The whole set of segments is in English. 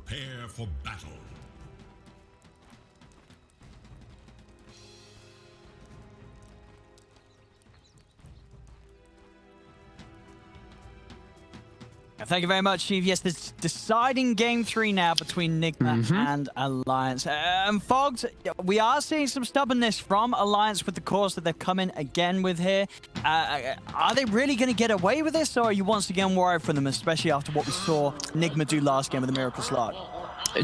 Prepare for battle. Thank you very much, Chief. Yes, this deciding game 3 now between Nigma and Alliance. Fogged, we are seeing some stubbornness from Alliance with the course that they've come in again with here. Are they really going to get away with this, or are you once again worried for them, especially after what we saw Nigma do last game with the Miracle Slot?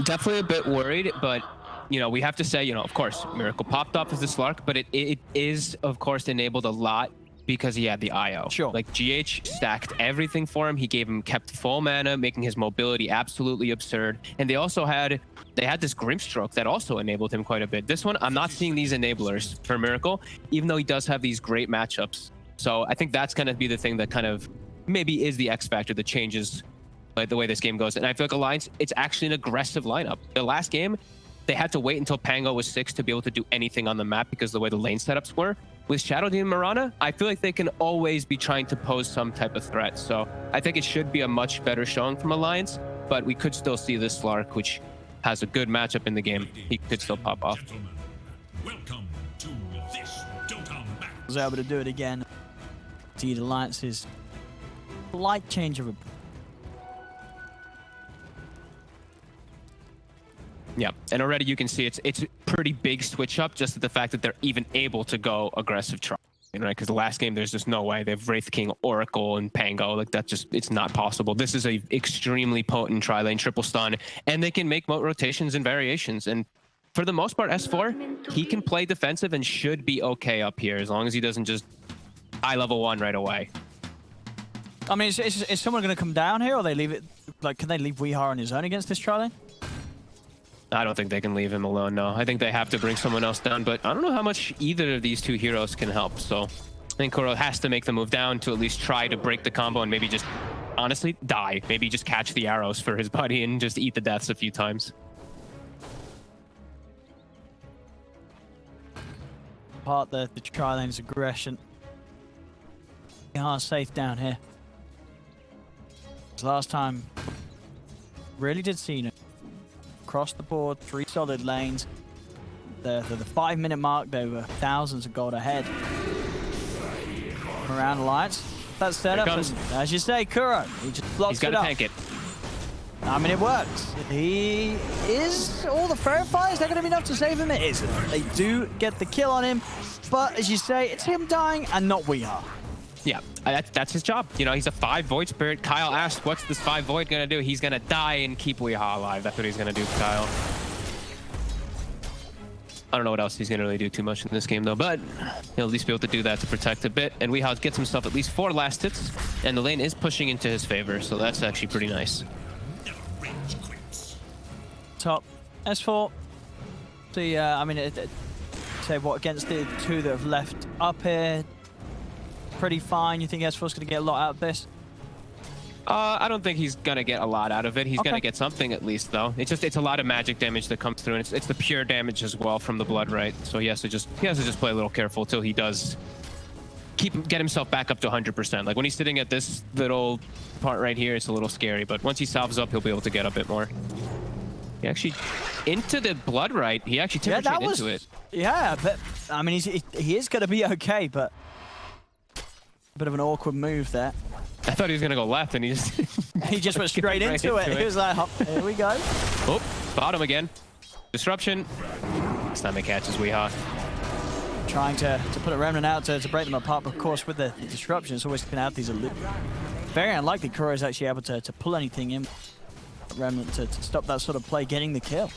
Definitely a bit worried, but you know, we have to say, you know, of course, Miracle popped off as the Slark, but it is, of course, enabled a lot because he had the IO. Sure. Like, GH stacked everything for him. He kept full mana, making his mobility absolutely absurd. And they also had this Grimstroke that also enabled him quite a bit. This one, I'm not seeing these enablers for Miracle, even though he does have these great matchups. So I think that's going to be the thing that kind of maybe is the X factor that changes the way this game goes. And I feel like Alliance, it's actually an aggressive lineup. The last game, they had to wait until Pango was 6 to be able to do anything on the map because of the way the lane setups were. With Shadow Demon Mirana, I feel like they can always be trying to pose some type of threat. So I think it should be a much better showing from Alliance, but we could still see this Slark, which has a good matchup in the game. He could still pop off. Welcome to this Dota match. Was able to do it again. Indeed, Alliance's slight change of a... Yeah, and already you can see it's pretty big switch up just at the fact that they're even able to go aggressive try, right? Because the last game there's just no way. They have Wraith King, Oracle, and Pango. Like, that just, it's not possible. This is a extremely potent tri-lane triple stun, and they can make rotations and variations. And for the most part, S4, he can play defensive and should be okay up here as long as he doesn't just die level 1 right away. I mean, is someone going to come down here, or they leave it? Like, can they leave Weehar on his own against this tri-lane? I don't think they can leave him alone, no. I think they have to bring someone else down, but I don't know how much either of these two heroes can help. So I think Kuro has to make the move down to at least try to break the combo and maybe just, honestly, die. Maybe just catch the arrows for his buddy and just eat the deaths a few times. Part the tri-lane's aggression. Weehar safe down here. Last time, really did see him. Across the board, 3 solid lanes. The 5-minute mark, they were thousands of gold ahead. Around Alliance. That setup, and as you say, Kuro, he just blocks it up. He's got to tank it. I mean, it works. He is all the verifiers. They're going to be enough to save him. It isn't. They do get the kill on him, but as you say, it's him dying and not Weehar. Yeah, that's his job. You know, he's a 5 Void Spirit. Kyle asked, what's this 5 Void gonna do? He's gonna die and keep Weehar alive. That's what he's gonna do, Kyle. I don't know what else he's gonna really do too much in this game, though, but he'll at least be able to do that to protect a bit. And Weehar gets himself at least 4 last hits, and the lane is pushing into his favor, so that's actually pretty nice. Top S4. See, I mean, say what against the 2 that have left up here. Pretty fine. You think S4's going to get a lot out of this? I don't think he's going to get a lot out of it. He's going to get something at least, though. It's a lot of magic damage that comes through, and it's the pure damage as well from the blood, right? So he has to just play a little careful till he does get himself back up to 100%. Like, when he's sitting at this little part right here, it's a little scary, but once he salves up, he'll be able to get a bit more. He actually, into the blood right, he actually tipped into it. Yeah, but, I mean, he is going to be okay, but a bit of an awkward move there. I thought he was going to go left, and he just went straight into it. He was like, here we go. Oh, bottom again. Disruption. This time it catches Weehar. Trying to put a remnant out to break them apart, but of course with the disruption, it's always going to have these elusions. Very unlikely Kuro is actually able to pull anything in. Remnant to stop that sort of play getting the kill.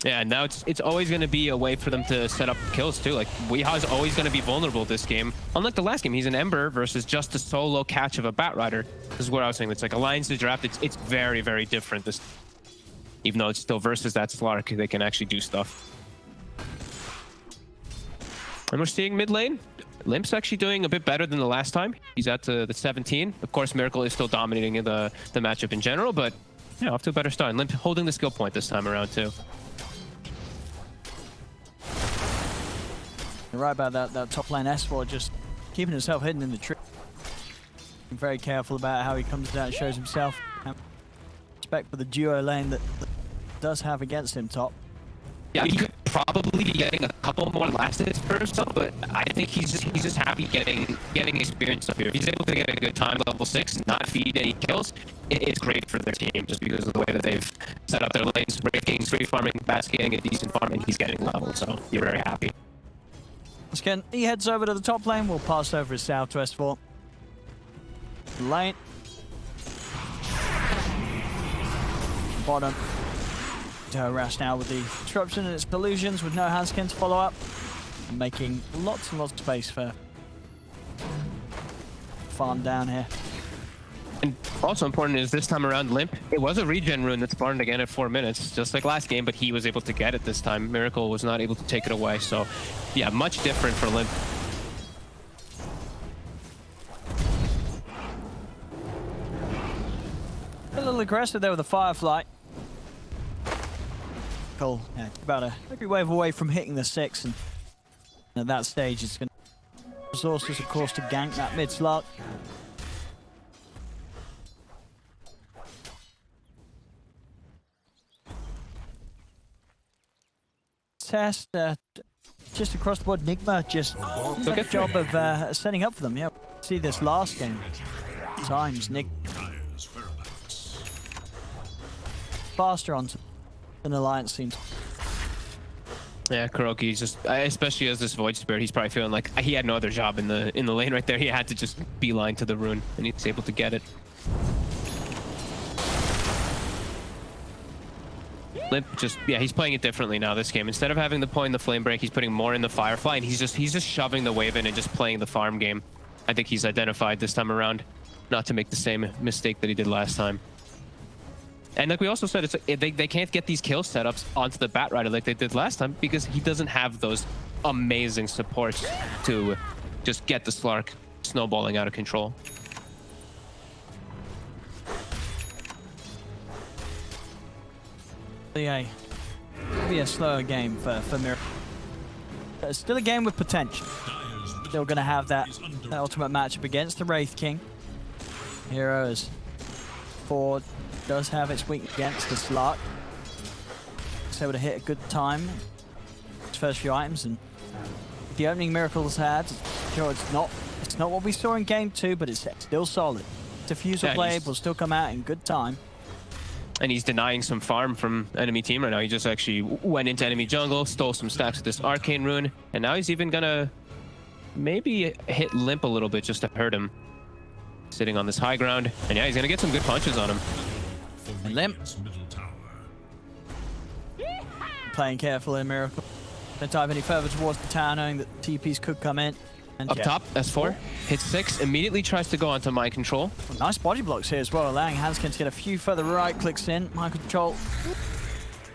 Yeah, and now it's always going to be a way for them to set up kills too. Like, Weeha's always going to be vulnerable this game. Unlike the last game, he's an Ember versus just a solo catch of a Batrider. This is what I was saying. It's like Alliance to draft. It's very, very different. This, even though it's still versus that Slark, they can actually do stuff. And we're seeing mid lane. Limp's actually doing a bit better than the last time. He's at the 17. Of course, Miracle is still dominating the matchup in general, but yeah, off to a better start. And Limp holding the skill point this time around too. You're right about that top lane S4 just keeping himself hidden in the tree. Being very careful about how he comes down and shows himself. Respect for the duo lane that does have against him, top. Yeah, he could probably be getting a couple more last hits for himself, but I think he's just happy getting experience up here. If he's able to get a good time level 6, not feed any kills, it's great for their team just because of the way that they've set up their lanes, breaking, free farming, Bats getting a decent farm, and he's getting level, so you're very happy. Once again, he heads over to the top lane. We'll pass over his southwest fort. Lane. Bottom. To harass now with the disruption and its delusions with no handskin to follow up. And making lots and lots of space for farm down here. And also important is this time around Limp, it was a regen rune that spawned again at 4 minutes, just like last game, but he was able to get it this time. Miracle was not able to take it away, so yeah, much different for Limp. A little aggressive there with the Firefly. Cool. Yeah, about every wave away from hitting the 6, and at that stage it's going to resources, of course, to gank that mid slot. Test just across the board. Nigma just did a good job of setting up for them. Yeah, see this last game times Nick faster onto an alliance seems. Yeah, Kuroki's just, especially as this Void Spirit, he's probably feeling like he had no other job in the lane right there. He had to just beeline to the rune, and he's able to get it. Limp just, yeah, he's playing it differently now this game. Instead of having the point in the Flame Break, he's putting more in the Firefly, and he's just shoving the wave in and just playing the farm game. I think he's identified this time around not to make the same mistake that he did last time. And like we also said, it's they can't get these kill setups onto the Bat Rider like they did last time because he doesn't have those amazing supports to just get the Slark snowballing out of control. Yeah, maybe a slower game for Miracle. Still a game with potential. Still going to have that ultimate matchup against the Wraith King. Heroes Ford does have its weak against the Slark. It's able to hit a good time. Its first few items, and the opening Miracle's had, sure it's not what we saw in game 2, but it's still solid. Diffusal Blade will still come out in good time. And he's denying some farm from enemy team right now. He just actually went into enemy jungle, stole some stacks of this Arcane Rune, and now he's even gonna maybe hit Limp a little bit just to hurt him. Sitting on this high ground, and yeah, he's gonna get some good punches on him. And Limp playing carefully in Miracle. Don't dive any further towards the tower, knowing that TPs could come in. And up top, S4, hits 6, immediately tries to go onto Mind Control. Well, nice body blocks here as well, allowing Hanskin to get a few further right clicks in. Mind Control,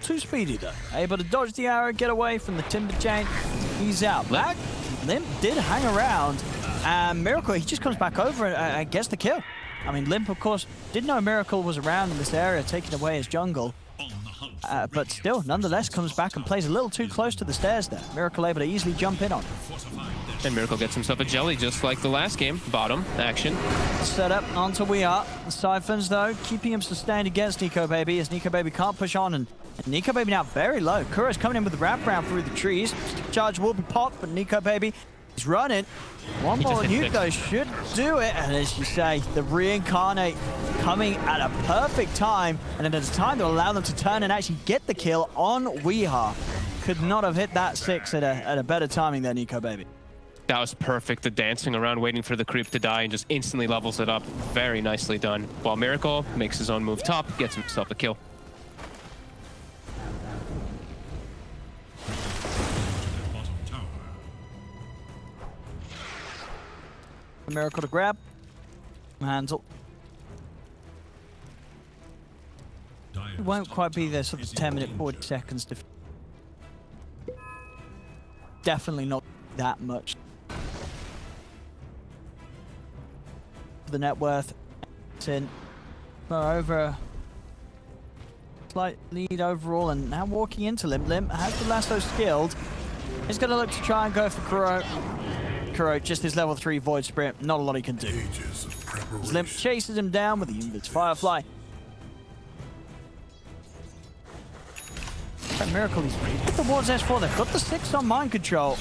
too speedy though. Able to dodge the arrow, get away from the Timber Chain. He's out. Back. Limp did hang around, and Miracle, he just comes back over and gets the kill. I mean, Limp, of course, didn't know Miracle was around in this area, taking away his jungle. But still, nonetheless, comes back and plays a little too close to the stairs there. Miracle able to easily jump in on him. And Miracle gets himself a jelly, just like the last game. Bottom action. Set up onto We Are. The Siphons, though, keeping him sustained against Nico Baby, as Nico Baby can't push on, and Nico Baby now very low. Kuro's coming in with the wraparound through the trees. Charge will be popped, but Nico Baby is running. One more nuke, though, should do it. And as you say, the Reincarnate coming at a perfect time, and at a time to allow them to turn and actually get the kill on Weeha. Could not have hit that 6 at a better timing there, Nico Baby. That was perfect. The dancing around, waiting for the creep to die, and just instantly levels it up. Very nicely done. While Miracle makes his own move top, gets himself a kill. Miracle to grab. Handle. It won't quite be there, sort of 10-minute, 40 seconds. Definitely not that much. The net worth. It's in. Over. Slight lead overall, and now walking into Limp. Limp has the lasso skilled. He's going to look to try and go for Kuro. Kuro, just his level 3 Void Spirit, not a lot he can do. Limp chases him down with the Firefly. Miracle, he's right towards S4. They've got the 6 on mind control.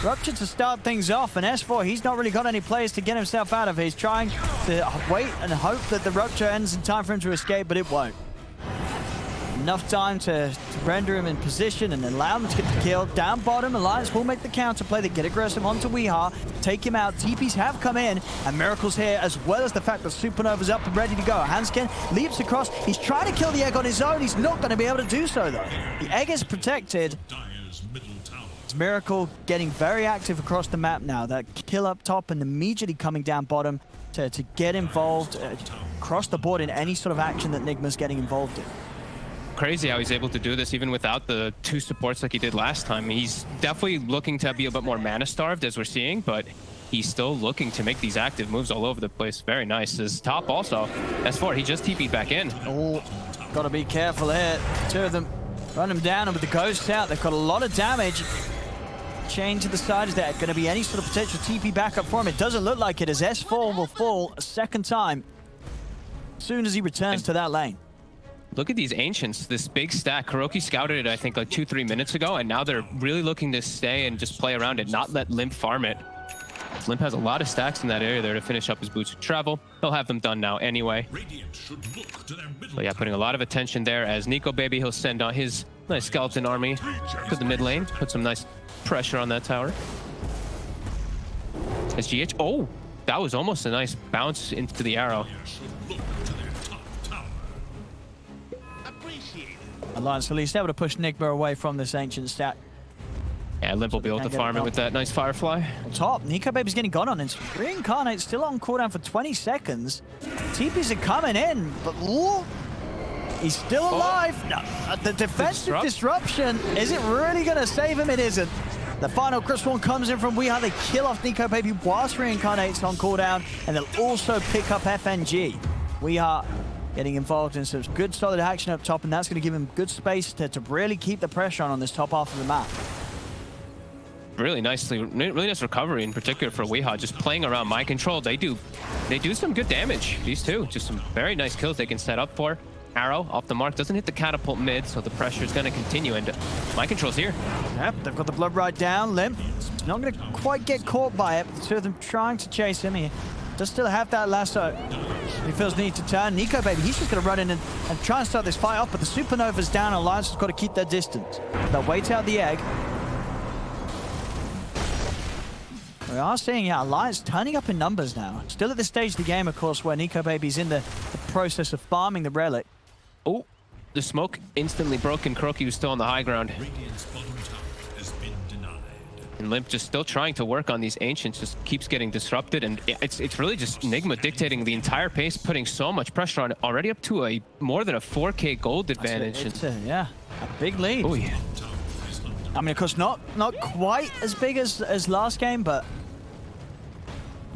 Rupture to start things off, and S4, he's not really got any players to get himself out of it. He's trying to wait and hope that the Rupture ends in time for him to escape, but it won't. Enough time to render him in position and allow him to get the kill. Down bottom, Alliance will make the counter play. They get aggressive onto Weeha, take him out. TPs have come in, and Miracle's here, as well as the fact that Supernova's up and ready to go. Hanskin leaps across. He's trying to kill the egg on his own. He's not going to be able to do so, though. The egg is protected. Dire's middle tower. It's Miracle getting very active across the map now. That kill up top and immediately coming down bottom to get involved across the board in any sort of action that Nigma's getting involved in. Crazy how he's able to do this even without the 2 supports like he did last time. He's definitely looking to be a bit more mana starved, as we're seeing, but he's still looking to make these active moves all over the place. Very nice. His top also, S4, he just TP'd back in. Oh, gotta be careful here. 2 of them run him down, and with the ghosts out, they've got a lot of damage. Chain to the side. Is there going to be any sort of potential TP backup for him? It doesn't look like it, as S4 will fall a second time as soon as he returns to that lane. Look at these Ancients, this big stack. Kuroki scouted it, I think, like 2-3 minutes ago, and now they're really looking to stay and just play around it, not let Limp farm it. Limp has a lot of stacks in that area there to finish up his boots of travel. He'll have them done now anyway. Radiant should look to their middle But yeah, putting a lot of attention there as Nico Baby, he'll send on his nice skeleton army to the mid lane, put some nice pressure on that tower. As GH, oh, that was almost a nice bounce into the arrow. should look to their top tower. Alliance at least able to push Nigma away from this ancient stack. Yeah, Limp will be able to farm it with that nice Firefly. On top, Nico Baby's getting gone on. It's Reincarnate still on cooldown for 20 seconds. TPs are coming in, but ooh, he's still alive. No, the defensive disruption, is it really going to save him? It isn't. The final Crystal one comes in from Weeha. They kill off Nico Baby whilst Reincarnate's on cooldown, and they'll also pick up FNG. Weeha getting involved in some good solid action up top, and that's going to give him good space to really keep the pressure on this top half of the map. Really nice recovery in particular for Weeha, just playing around mind control. They do some good damage, these two. Just some very nice kills they can set up for. Arrow off the mark, doesn't hit the catapult mid, so the pressure is going to continue, and mind control's here. Yep, they've got the blood right down. Limp not going to quite get caught by it, but the 2 of them trying to chase him. He does still have that lasso. He feels the need to turn. Nico Baby, he's just going to run in and try and start this fight off, but the Supernova's down. Alliance has got to keep their distance. They'll wait out the egg. We are seeing, yeah, Alliance turning up in numbers now. Still at this stage of the game, of course, where Nico Baby's in the process of farming the relic. Oh, the smoke instantly broken. Kuroki was still on the high ground. Radiant's bottom tower has been denied. And Limp just still trying to work on these Ancients, just keeps getting disrupted. And it's really just Nigma dictating the entire pace, putting so much pressure on it. Already up to a more than a 4K gold advantage. It's yeah, a big lead. Oh, yeah. I mean, of course, not quite as big as last game, but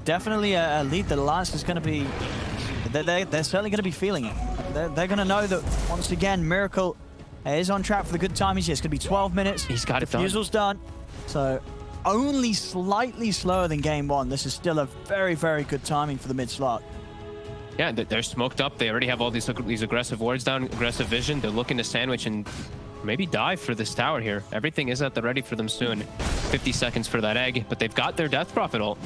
definitely a lead that Alliance is going to be. They're certainly going to be feeling it. They're going to know that once again, Miracle is on track for the good time. It's going to be 12 minutes. He's got it done. Defusal's done. So only slightly slower than game 1. This is still a very, very good timing for the mid slot. Yeah, they're smoked up. They already have all these aggressive wards down, aggressive vision. They're looking to sandwich and maybe dive for this tower here. Everything is at the ready for them soon. 50 seconds for that egg, but they've got their Death Prophet ult.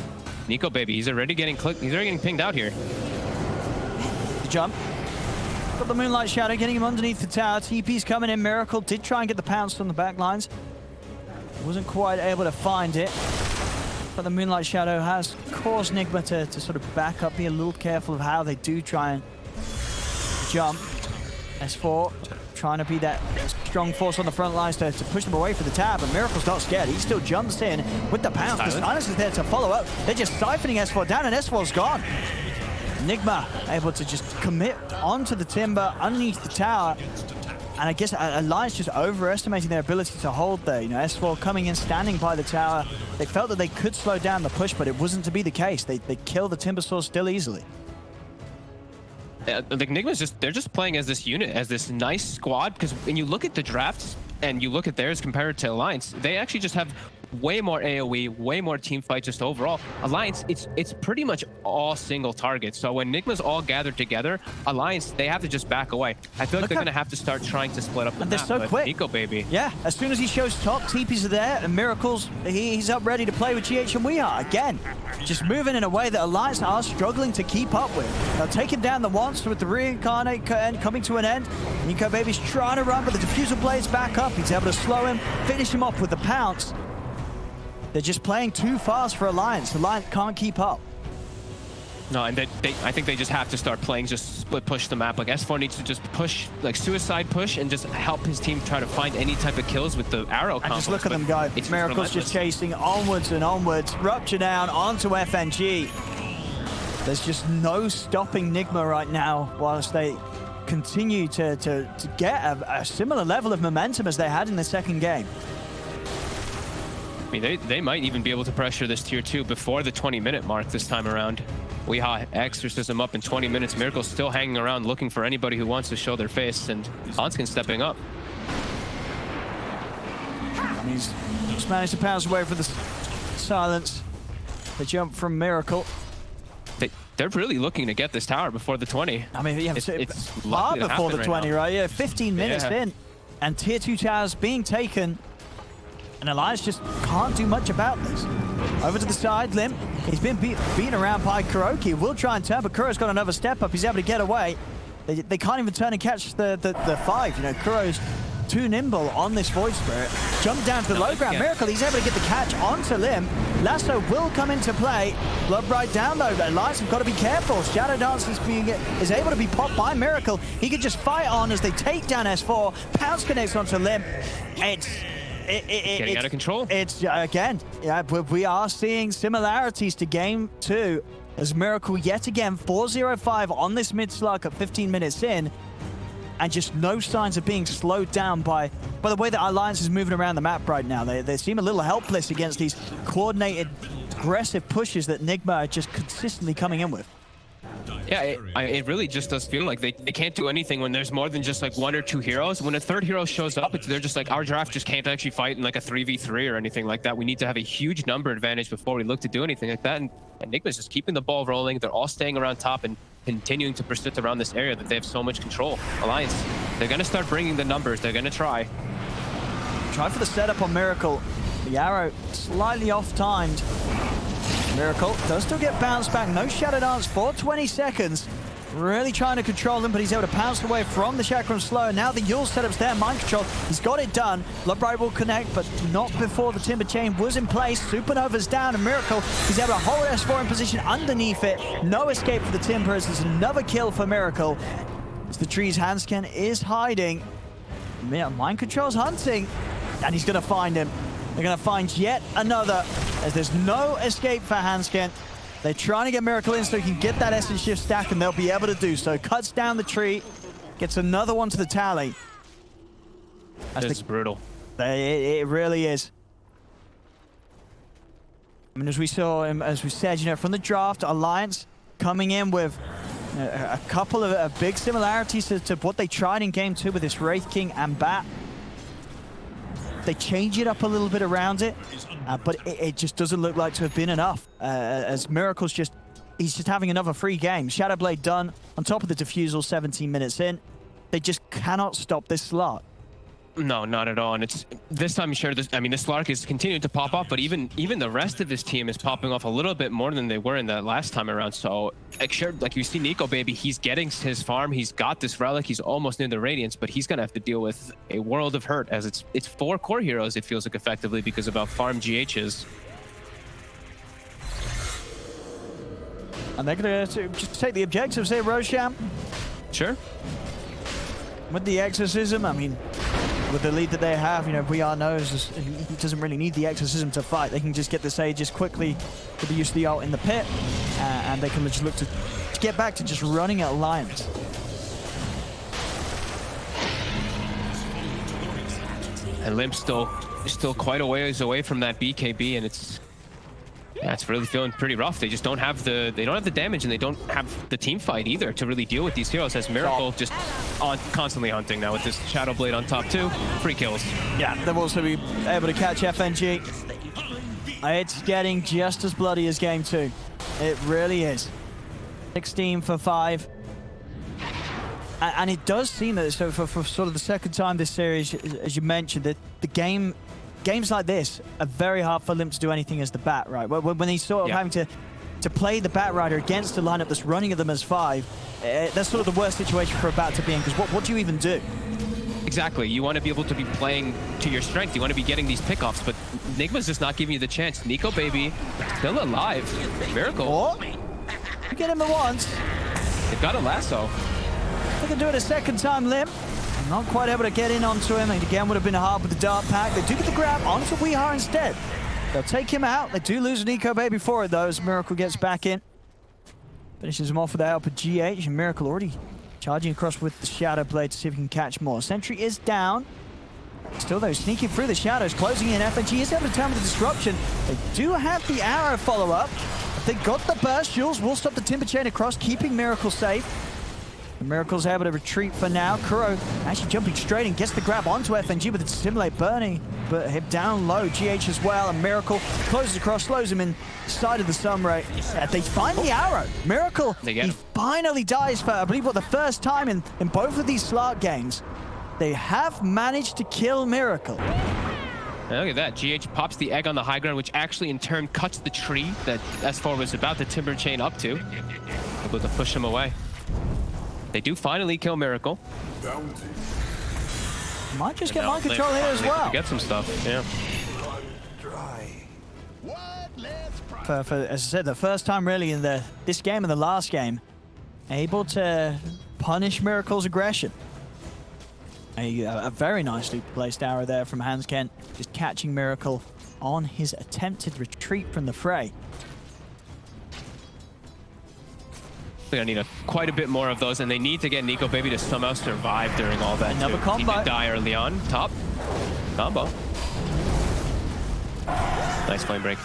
Nico Baby, he's already getting clicked. He's already getting pinged out here. The jump. Got the Moonlight Shadow getting him underneath the tower. TP's coming in. Miracle did try and get the pounce on the back lines. Wasn't quite able to find it. But the Moonlight Shadow has caused Nigma to sort of back up, be a little careful of how they do try and jump. S4 trying to be that strong force on the front lines to push them away for the tab, and Miracle's not scared. He still jumps in with the pounce. The Silence is there to follow up. They're just siphoning S4 down, and S4's gone. Nigma able to just commit onto the timber underneath the tower. And I guess Alliance just overestimating their ability to hold there. You know, S4 coming in, standing by the tower. They felt that they could slow down the push, but it wasn't to be the case. They kill the Timber Saw still easily. Like Nigma's they're just playing as this unit, as this nice squad, because when you look at the drafts and you look at theirs compared to Alliance, they actually just have way more AoE, way more team fight just overall. Alliance, it's pretty much all single targets. So when Nigma's all gathered together, Alliance, they have to just back away. I feel like they're going to have to start trying to split up the and map. they're so quick. Nico, baby. Yeah, as soon as he shows top, TPs are there, and Miracles, he's up ready to play with GH, and we are. Again, just moving in a way that Alliance are struggling to keep up with. Now, taking down the once with the reincarnate coming to an end. Nico Baby's trying to run, but the diffusal blade's back up. He's able to slow him, finish him off with the pounce. They're just playing too fast for Alliance. Alliance can't keep up. No, and I think they just have to start playing just split push the map. Like S4 needs to just push, like suicide push, and just help his team try to find any type of kills with the arrow combos. And just look at them go. Miracles just chasing onwards and onwards. Rupture down onto FNG. There's just no stopping Nigma right now whilst they continue to get a similar level of momentum as they had in the second game. I mean, they might even be able to pressure this tier 2 before the 20-minute mark this time around. Weehaw exorcism up in 20 minutes. Miracle's still hanging around looking for anybody who wants to show their face, and Hanskin stepping up. And he's just managed to pounce away for the silence. The jump from Miracle. They're really looking to get this tower before the 20. I mean, yeah, it's far before the 20, right? Yeah, 15 minutes in, and tier 2 towers being taken. And Alliance just can't do much about this. Over to the side, Limp. He's been beaten around by Kuroki. Will try and turn, but Kuro's got another step up. He's able to get away. They can't even turn and catch the 5. You know, Kuro's too nimble on this Void Spirit. Jump down to the low ground. Miracle, he's able to get the catch onto Limp. Lasso will come into play. Blood right down though. Alliance have got to be careful. Shadow Dance is able to be popped by Miracle. He can just fight on as they take down S4. Pounce connects onto Limp. Getting out of control. It's again, yeah, we are seeing similarities to game 2 as Miracle yet again 4-0-5 on this mid slug at 15 minutes in, and just no signs of being slowed down by the way that Alliance is moving around the map right now. They seem a little helpless against these coordinated, aggressive pushes that Nigma are just consistently coming in with. Yeah, it really just does feel like they can't do anything when there's more than just like 1 or 2 heroes. When a third hero shows up, they're just like, our draft just can't actually fight in like a 3v3 or anything like that. We need to have a huge number advantage before we look to do anything like that. And Nigma's just keeping the ball rolling. They're all staying around top and continuing to persist around this area that they have so much control. Alliance, they're going to start bringing the numbers. They're going to try. Try for the setup on Miracle. The arrow slightly off-timed. Miracle does still get bounced back. No Shadow Dance for 20 seconds. Really trying to control him, but he's able to pounce away from the Chakram Slow. Now the Yule setup's there. Mind control. He's got it done. Bloodbright will connect, but not before the Timber Chain was in place. Supernova's down, and Miracle is able to hold S4 in position underneath it. No escape for the Timbers. There's another kill for Miracle. As the tree's Handscan is hiding. Mind control's hunting, and he's going to find him. They're going to find yet another, as there's no escape for Hanskin. They're trying to get Miracle in so he can get that Essence Shift stack, and they'll be able to do so. Cuts down the tree, gets another one to the tally. This is brutal. It really is. I mean, as we saw, as we said, you know, from the draft, Alliance coming in with a couple of big similarities to what they tried in game 2 with this Wraith King and Bat. They change it up a little bit around it, but it just doesn't look like to have been enough. As Miracle's he's just having another free game. Shadowblade done on top of the Diffusal 17 minutes in. They just cannot stop this slot. No, not at all. And it's this time, sure. I mean, the Slark is continuing to pop off, but even the rest of his team is popping off a little bit more than they were in that last time around. So, like you see, Nico baby, he's getting his farm. He's got this relic. He's almost near the Radiance, but he's gonna have to deal with a world of hurt as it's 4 core heroes. It feels like effectively because of how farm GH is. And they're gonna just take the objectives here, Rosham. Sure. With the Exorcism, I mean, with the lead that they have, you know, VR knows he doesn't really need the Exorcism to fight. They can just get this Aegis quickly with the use of the ult in the pit, and they can just look to get back to just running at Alliance. And Limp's still quite a ways away from that BKB, and it's really feeling pretty rough. They just don't have the damage, and they don't have the team fight either to really deal with these heroes. As Miracle just constantly hunting now with this Shadow Blade on top too. Free kills. Yeah, they'll also be able to catch FNG. It's getting just as bloody as game 2. It really is. 16 for 5. And it does seem that so for sort of the second time this series, as you mentioned, that the games like this are very hard for Limp to do anything as the Bat, right? When he's sort of having to play the Bat Rider against a lineup that's running at them as 5, that's sort of the worst situation for a Bat to be in, because what do you even do? Exactly. You want to be able to be playing to your strength. You want to be getting these pickoffs, but Nigma's just not giving you the chance. Nico Baby still alive. Miracle. Oh, you get him at once. They've got a lasso. They can do it a second time, Limp. Not quite able to get in onto him. And again, would have been hard with the dart pack. They do get the grab onto Weehar instead. They'll take him out. They do lose Nico Baby for it, though, as Miracle gets back in. Finishes him off with the help of GH. And Miracle already charging across with the Shadow Blade to see if he can catch more. Sentry is down. Still, though, sneaking through the shadows, closing in. FNG is able to turn with the disruption. They do have the arrow follow-up. They got the burst. Jules will stop the Timber Chain across, keeping Miracle safe. And Miracle's able to retreat for now. Kuro actually jumping straight and gets the grab onto FNG with the Stimulate burning, but him down low. GH as well, and Miracle closes across, slows him inside of the Sunray. They find the arrow. Miracle, he finally dies for, I believe, the first time in both of these Slark games. They have managed to kill Miracle. Look at that. GH pops the egg on the high ground, which actually in turn cuts the tree that S4 was about to Timber Chain up to. Able to push him away. They do finally kill Miracle. Might just get mind control here as well. Get some stuff, yeah. For, as I said, the first time really in this game and the last game, able to punish Miracle's aggression. A very nicely placed arrow there from Hans Kent, just catching Miracle on his attempted retreat from the fray. They're gonna need quite a bit more of those, and they need to get Nico Baby to somehow survive during all that. Another combo. He did die early on. Top combo. Nice flame break.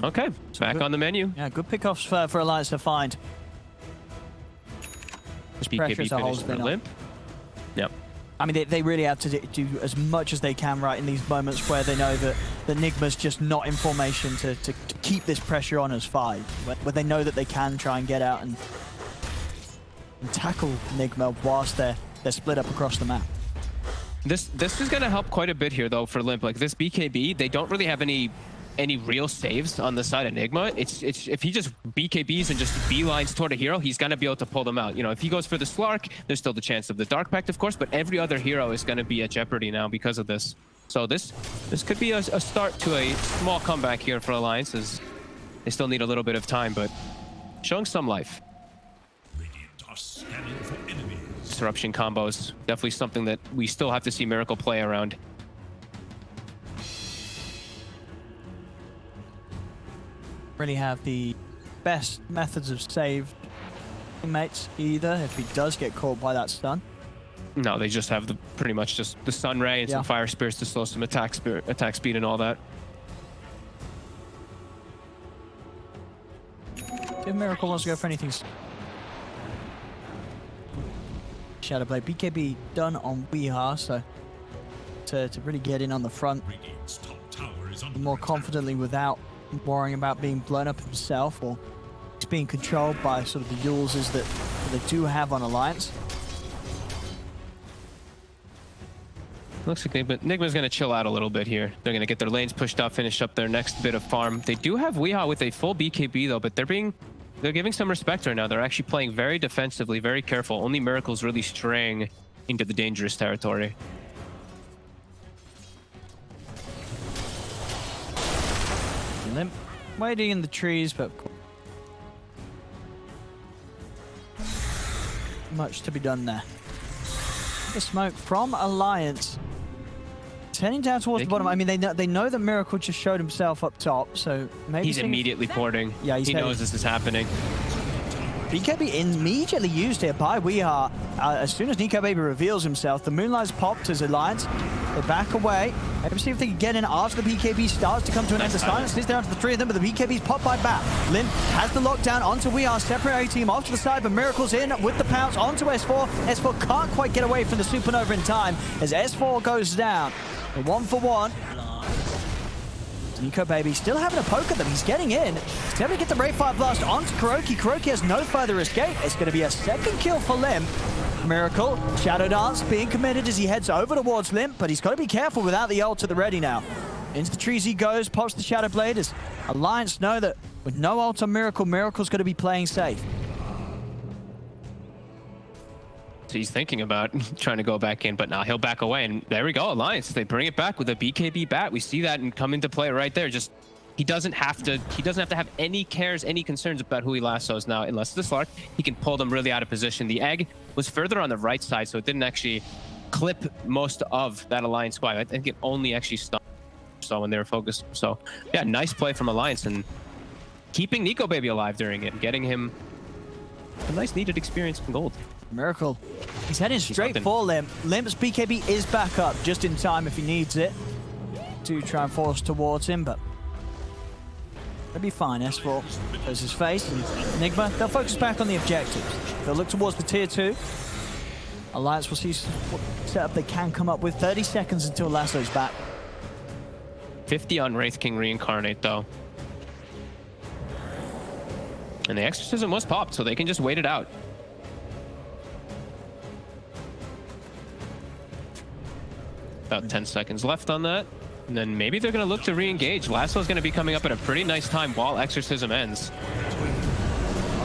Okay, back on the menu. Yeah, good pickoffs for Alliance to find. BKB finished for Limp. Yep. I mean, they really have to do as much as they can right in these moments where they know that Nigma's just not in formation to keep this pressure on as 5. Where they know that they can try and get out and tackle Nigma whilst they're split up across the map. This is going to help quite a bit here, though, for Limp. Like, this BKB, they don't really have any real saves on the side of Nigma. It's if he just BKBs and just beelines toward a hero, he's gonna be able to pull them out. You know, if he goes for the Slark, there's still the chance of the Dark Pact, of course, but every other hero is gonna be at jeopardy now because of this. So this could be a start to a small comeback here for Alliance, as they still need a little bit of time, but showing some life. Radiant are scanning for enemies. Disruption combos, definitely something that we still have to see Miracle play around. Really have the best methods of save teammates either if he does get caught by that stun. No, they just have pretty much just the Sun Ray and some Fire Spirits to slow some attack speed and all that. If Miracle wants to go for anything. Shadow Blade BKB done on Weehar, so to really get in on the front Radiant's top tower is under more attack. confidently without worrying about being blown up himself or just being controlled by sort of the Yules's that they do have on Alliance. Looks like Nigma's going to chill out a little bit here. They're going to get their lanes pushed up, finish up their next bit of farm. They do have Weehaw with a full BKB though, but they're giving some respect right now. They're actually playing very defensively, very careful. Only Miracle's really straying into the dangerous territory. Limp waiting in the trees, but much to be done there. The smoke from Alliance heading down towards the bottom. I mean, they know that Miracle just showed himself up top, so maybe he's immediately porting. Yeah, he knows this is happening. BKB immediately used here by Weehar. As soon as Nico Baby reveals himself, the Moonlight's popped as Alliance. They back away. Maybe see if they can get in after the BKB starts to come to an end. The silence is down to the 3 of them, but the BKB's popped by Bat. Limp has the lockdown onto Weehar, separate A-team off to the side, but Miracle's in with the pounce onto S4. S4 can't quite get away from the Supernova in time as S4 goes down. A 1-for-1. Nico Baby still having a poke at them. He's getting in. He's able to get the Ray Fire Blast onto Kuroki. Kuroki has no further escape. It's going to be a second kill for Limp. Miracle, Shadow Dance being committed as he heads over towards Limp, but he's got to be careful without the ult at the ready now. Into the trees he goes, pops the Shadow Blade as Alliance know that with no ult on Miracle, Miracle's going to be playing safe. So he's thinking about trying to go back in, but now he'll back away, and there we go, Alliance. They bring it back with a BKB bat. We see that and come into play right there. Just he doesn't have to have any cares, any concerns about who he lassos now, unless it's the Slark. He can pull them really out of position. The egg was further on the right side, so it didn't actually clip most of that Alliance squad. I think it only actually stopped when they were focused. So yeah, nice play from Alliance and keeping Nico Baby alive during it, getting him a nice needed experience from gold. Miracle, he's heading straight for Limp. Limp's BKB is back up just in time if he needs it to try and force towards him, but they'll be fine. S4 shows his face, and Nigma, they'll focus back on the objectives. They'll look towards the tier 2. Alliance will see what setup they can come up with. 30 seconds until Lasso's back. 50 on Wraith King Reincarnate, though. And the Exorcism was popped, so they can just wait it out. About 10 seconds left on that. And then maybe they're going to look to re-engage. Lasso's going to be coming up at a pretty nice time while Exorcism ends.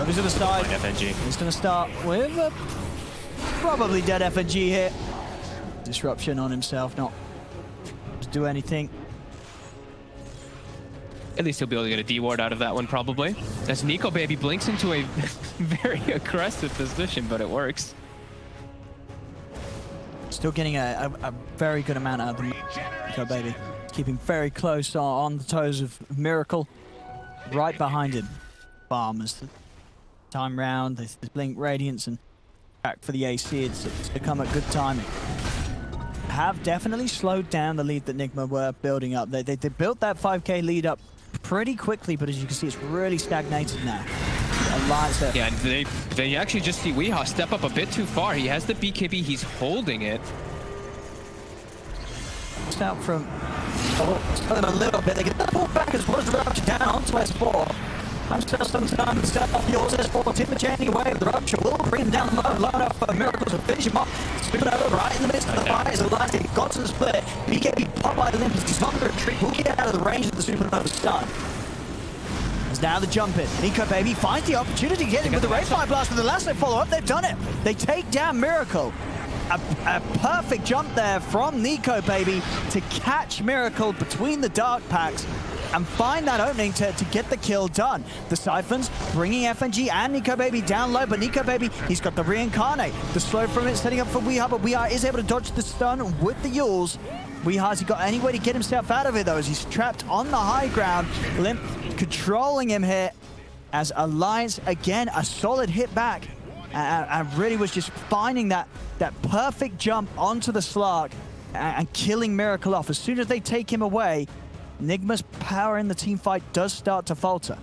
He's going to start. FNG. He's going to start with a probably dead FNG here. Disruption on himself, not to do anything. At least he'll be able to get a D-ward out of that one, probably. As Nico Baby blinks into a very aggressive position, but it works. Still getting a very good amount out of the Nico Baby. Keeping very close on the toes of Miracle. Right behind him. Bomb as the time round. There's Blink Radiance and back for the AC. It's become a good timing. Have definitely slowed down the lead that Nigma were building up. They built that 5k lead up pretty quickly, but as you can see, it's really stagnated now. Alliance there. Yeah, they actually just see Weehaw step up a bit too far. He has the BKB, he's holding it. Just out from a little bit. They get the pull back as well as the rupture down onto S4. I'm still sometimes step off yours S4. Timber chaining away with the rupture will bring him down low enough for Miracles to finish him off. Scooping over right in the midst of the fight as Alliance got to the split. BKB pop by Olympus. He's on the retreat. Will get out of the range of the Supernova stun. As now the jump in. Nico Baby finds the opportunity to get in with the Ray Fire Blast with the Lasso follow-up. They've done it. They take down Miracle. A perfect jump there from Nico Baby to catch Miracle between the Dark Packs and find that opening to get the kill done. The Siphons bringing FNG and Nico Baby down low, but Nico Baby, he's got the Reincarnate. The slow from it setting up for Weehaw, but Weehaw is able to dodge the stun with the Yules. Weehaw, has he got any way to get himself out of it though, as he's trapped on the high ground. Limp controlling him here as Alliance, again, a solid hit back. And really was just finding that perfect jump onto the Slark and killing Miracle off. As soon as they take him away, Nigma's power in the team fight does start to falter.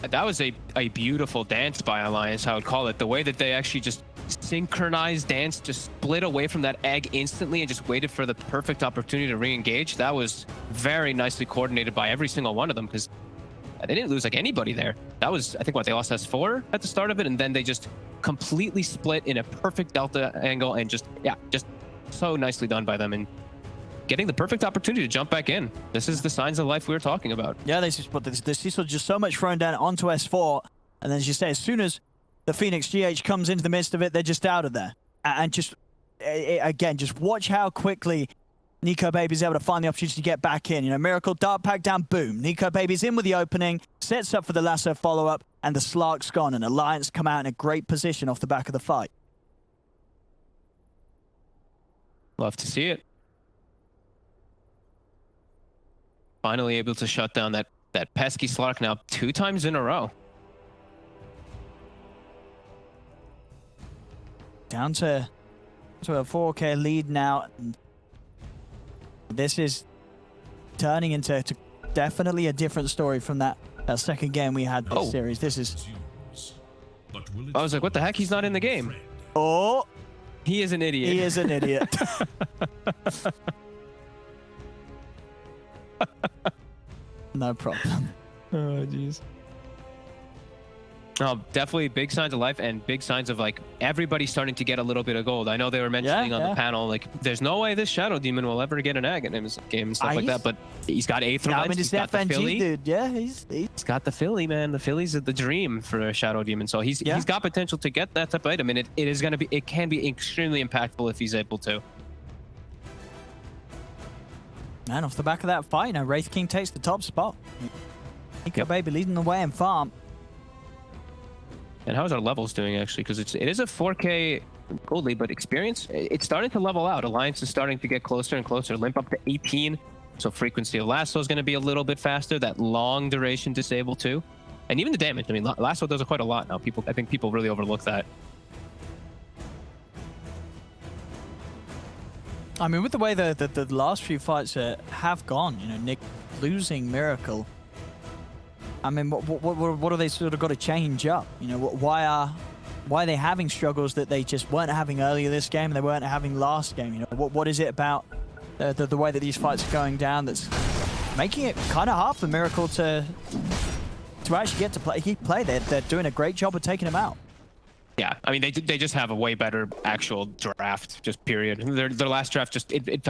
That was a beautiful dance by Alliance, I would call it. The way that they actually just synchronized dance, just split away from that egg instantly and just waited for the perfect opportunity to re-engage. That was very nicely coordinated by every single one of them, because they didn't lose like anybody there. That was, I think, what they lost S4 at the start of it, and then they just completely split in a perfect delta angle, and just so nicely done by them, and getting the perfect opportunity to jump back in. This is the signs of life we were talking about. Yeah, the Cecil just so much thrown down onto S4, and then as you say, as soon as the Phoenix GH comes into the midst of it, they're just out of there. And just, again, just watch how quickly Nico Baby's able to find the opportunity to get back in. You know, Miracle, Dark Pack down, boom. Nico Baby's in with the opening, sets up for the Lasso follow-up, and the Slark's gone, and Alliance come out in a great position off the back of the fight. Love to see it. Finally able to shut down that pesky Slark now 2 times in a row. Down to a 4k lead now. This is turning into definitely a different story from that second game we had this series. This is... I was like, what the heck? He's not in the game. Oh! He is an idiot. He is an idiot. No problem. Oh, jeez. Oh, definitely big signs of life and big signs of like everybody starting to get a little bit of gold. I know they were mentioning on the panel, like there's no way this Shadow Demon will ever get an ag in his game and stuff like that, but he's got Aether Yeah, I Lens, mean, he's it's got the Philly. dude. Yeah, he's Got the Philly, man. The Philly's the dream for a Shadow Demon. So he's got potential to get that type of item, and it can be extremely impactful if he's able to. Man, off the back of that fight, now Wraith King takes the top spot. Nico Baby leading the way in farm. And how's our levels doing, actually? Because it is a 4K gold lead, but experience, it's starting to level out. Alliance is starting to get closer and closer. Limp up to 18. So frequency of lasso is going to be a little bit faster. That long duration disable too. And even the damage. I mean, lasso does quite a lot now. I think people really overlook that. I mean, with the way the last few fights have gone, you know, Nick losing Miracle. I mean, what are they sort of got to change up? You know, why are they having struggles that they just weren't having earlier this game and they weren't having last game? You know, what is it about the way that these fights are going down that's making it kind of hard for Miracle to actually get to play? They're doing a great job of taking them out. Yeah, I mean, they just have a way better actual draft, just period. Their last draft just it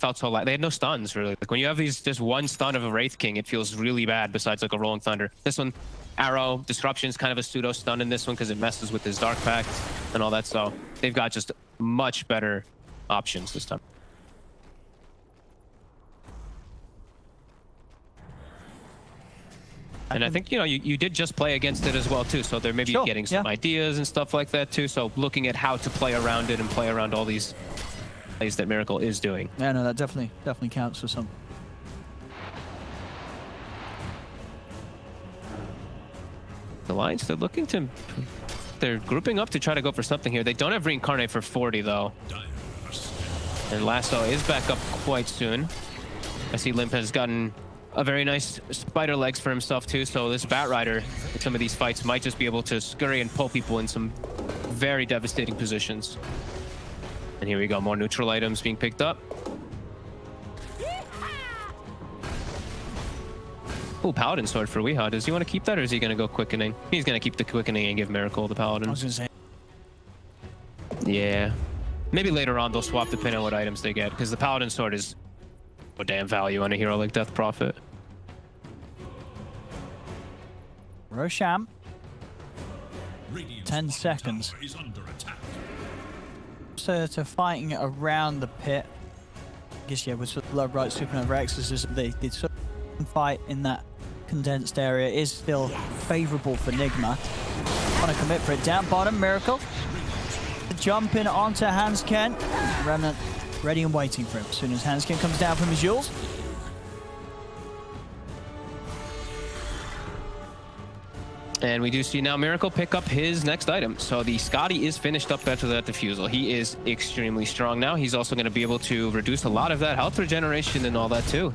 felt so light. They had no stuns really. Like when you have just one stun of a Wraith King, it feels really bad. Besides like a Rolling Thunder, this one, Arrow Disruption is kind of a pseudo stun in this one because it messes with his Dark Pact and all that. So they've got just much better options this time. And I think, you know, you did just play against it as well too, so they're maybe getting some ideas and stuff like that too. So looking at how to play around it and play around all these plays that Miracle is doing. Yeah, no, that definitely counts for some. The Lions, they're grouping up to try to go for something here. They don't have Reincarnate for 40 though. And Lasso is back up quite soon. I see Limp has gotten a very nice spider legs for himself too, so this Bat Rider in some of these fights might just be able to scurry and pull people in some very devastating positions. And here we go, more neutral items being picked up. Oh, Paladin Sword for Weehaw. Does he want to keep that, or is he going to go Quickening? He's going to keep the Quickening and give Miracle the Paladin. I was going to say. Yeah. Maybe later on they'll swap depending on what items they get, because the Paladin Sword is a damn value on a hero like Death Prophet. Rosham. 10 seconds. To fighting around the pit. I guess, yeah, with Bloodbright Supernova Exorcism, they did sort of fight in that condensed area is still favorable for Nigma. Want to commit for it. Down bottom, Miracle. Jumping onto Hansken. Remnant ready and waiting for him. As soon as Hansken comes down from his Jules. And we do see now Miracle pick up his next item. So the Scotty is finished up after that Diffusal. He is extremely strong now. He's also going to be able to reduce a lot of that health regeneration and all that too.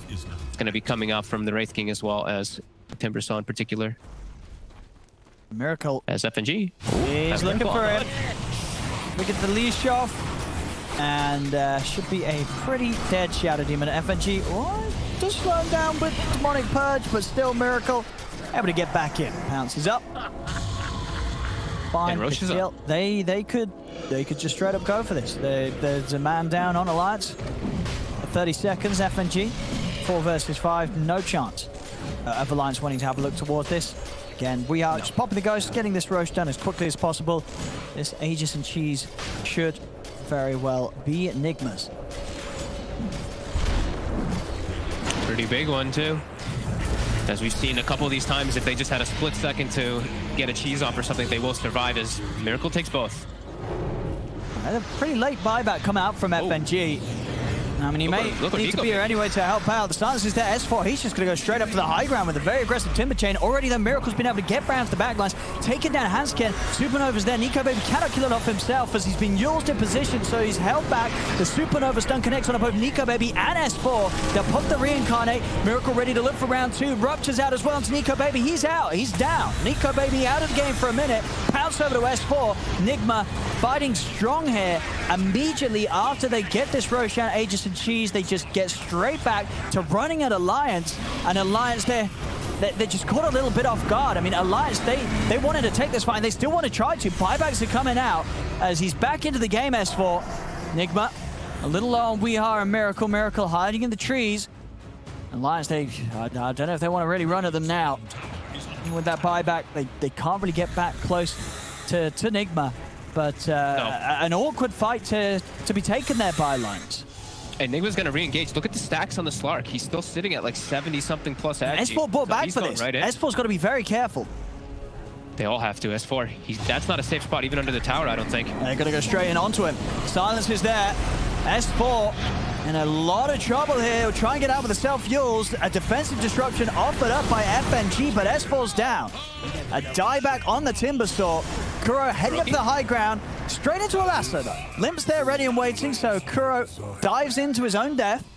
It's going to be coming out from the Wraith King as well as Timbersaw in particular. Miracle. As FNG. He's looking for it. We get the leash off. And should be a pretty dead Shadow Demon. FNG just slowing down with Demonic Purge, but still Miracle able to get back in. Pounces up. Fine. Roche is up. They could just straight up go for this. There's a man down on Alliance. 30 seconds. FNG 4 versus 5. No chance of Alliance wanting to have a look towards this. Again, we are just popping the ghost, getting this Roche done as quickly as possible. This Aegis and Cheese should very well be Nigma's. Pretty big one too. As we've seen a couple of these times, if they just had a split second to get a cheese off or something, they will survive as Miracle takes both. A pretty late buyback come out from FNG. I mean, he may need to be here anyway to help out. The stance is there. S4, he's just going to go straight up to the high ground with a very aggressive Timber Chain. Already, though, Miracle's been able to get round to the backlines, taking down Hansken. Supernova's there. Nico Baby cannot kill it off himself as he's been used in position, so he's held back. The Supernova stun connects on both Nico Baby and S4. They'll pop the Reincarnate. Miracle ready to look for round 2. Ruptures out as well into Nico Baby. He's out. He's down. Nico Baby out of the game for a minute. Pounce over to S4. Nigma fighting strong here immediately after they get this Roshan Aegis and Cheese, they just get straight back to running at Alliance. And Alliance, they just caught a little bit off guard. I mean, Alliance, they wanted to take this fight, and they still want to try to. Buybacks are coming out as he's back into the game, S4. Nigma, a little low on Weehaw and Miracle. Miracle hiding in the trees. Alliance, I don't know if they want to really run at them now. With that buyback, they can't really get back close to Nigma. But an awkward fight to be taken there by Alliance. And Nigma's going to re-engage. Look at the stacks on the Slark. He's still sitting at like 70-something plus ag. S4 bought back for this. Right, S4's got to be very careful. They all have to. S4, that's not a safe spot even under the tower, I don't think. They're going to go straight in onto him. Silence is there. S4 in a lot of trouble here. We'll try and get out with the self-fuels. A defensive disruption offered up by FNG, but S4's down. A dieback on the Timber Saw. Kuro heading up to the high ground. Straight into a lasso, though. Limp's there ready and waiting, so Kuro dives into his own death.